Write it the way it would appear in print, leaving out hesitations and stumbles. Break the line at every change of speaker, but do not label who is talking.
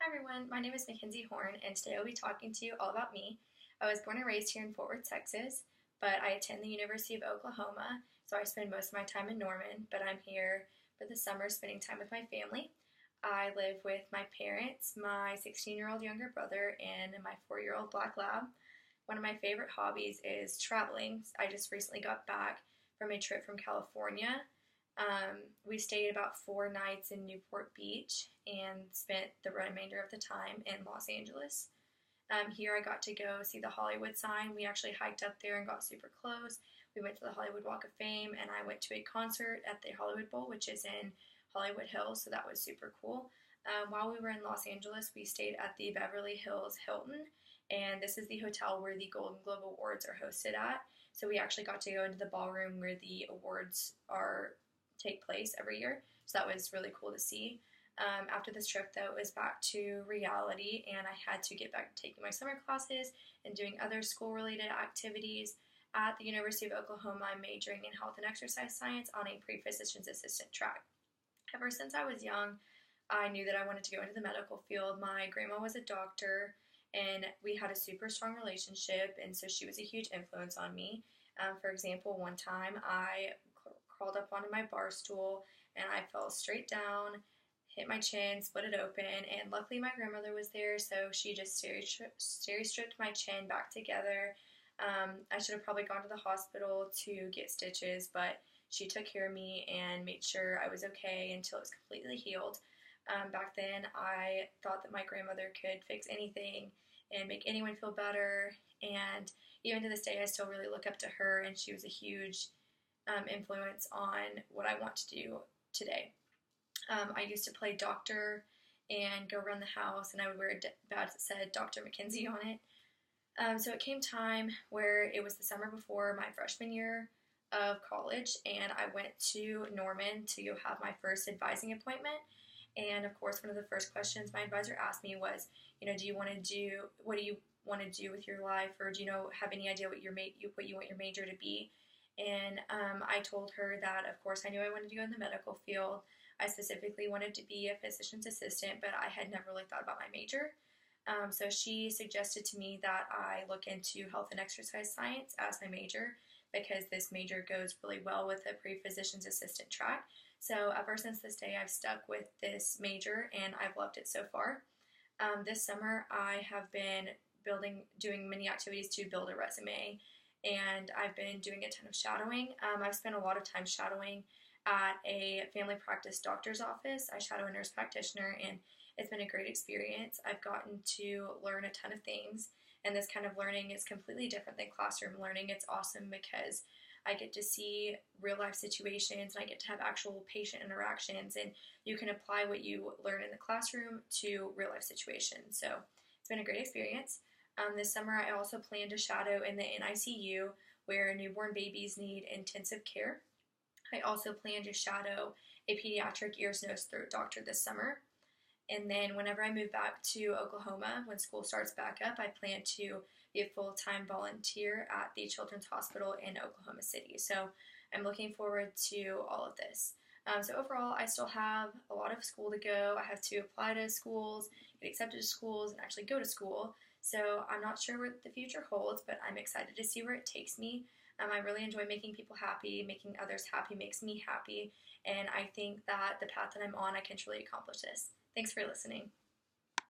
Hi everyone, my name is Mackenzie Horn, and today I'll be talking to you all about me. I was born and raised here in Fort Worth, Texas, but I attend the University of Oklahoma, so I spend most of my time in Norman, but I'm here for the summer spending time with my family. I live with my parents, my 16-year-old younger brother, and my 4-year-old black lab. One of my favorite hobbies is traveling. I just recently got back from a trip from California. We stayed about 4 nights in Newport Beach and spent the remainder of the time in Los Angeles. Here I got to go see the Hollywood sign. We actually hiked up there and got super close. We went to the Hollywood Walk of Fame, and I went to a concert at the Hollywood Bowl, which is in Hollywood Hills, so that was super cool. While we were in Los Angeles, we stayed at the Beverly Hills Hilton, and this is the hotel where the Golden Globe Awards are hosted at. So we actually got to go into the ballroom where the awards take place every year. So that was really cool to see. After this trip, though, it was back to reality, and I had to get back to taking my summer classes and doing other school-related activities. At the University of Oklahoma, I'm majoring in health and exercise science on a pre-physician's assistant track. Ever since I was young, I knew that I wanted to go into the medical field. My grandma was a doctor, and we had a super strong relationship, and so she was a huge influence on me. For example, one time I crawled up onto my bar stool and I fell straight down, hit my chin, split it open, and luckily my grandmother was there, so she just stripped my chin back together. I should have probably gone to the hospital to get stitches, but she took care of me and made sure I was okay until it was completely healed. Back then, I thought that my grandmother could fix anything and make anyone feel better, and even to this day, I still really look up to her, and she was a huge influence on what I want to do today. I used to play doctor and go around the house, and I would wear a badge that said Dr. Mackenzie on it. So it came time where it was the summer before my freshman year of college, and I went to Norman to have my first advising appointment. And of course, one of the first questions my advisor asked me was, what do you want to do with your life, or do you have any idea what what you want your major to be? And I told her that, of course, I knew I wanted to go in the medical field. I specifically wanted to be a physician's assistant, but I had never really thought about my major. So she suggested to me that I look into health and exercise science as my major because this major goes really well with the pre-physician's assistant track. So ever since this day, I've stuck with this major and I've loved it so far. This summer, I have been doing many activities to build a resume, and I've been doing a ton of shadowing. I've spent a lot of time shadowing at a family practice doctor's office. I shadow a nurse practitioner, and it's been a great experience. I've gotten to learn a ton of things, and this kind of learning is completely different than classroom learning. It's awesome because I get to see real life situations, and I get to have actual patient interactions, and you can apply what you learn in the classroom to real life situations. So it's been a great experience. This summer, I also plan to shadow in the NICU where newborn babies need intensive care. I also plan to shadow a pediatric ears, nose, throat doctor this summer. And then whenever I move back to Oklahoma, when school starts back up, I plan to be a full-time volunteer at the Children's Hospital in Oklahoma City. So I'm looking forward to all of this. So overall, I still have a lot of school to go. I have to apply to schools, get accepted to schools, and actually go to school. So I'm not sure what the future holds, but I'm excited to see where it takes me. I really enjoy making people happy. Making others happy makes me happy. And I think that the path that I'm on, I can truly accomplish this. Thanks for listening.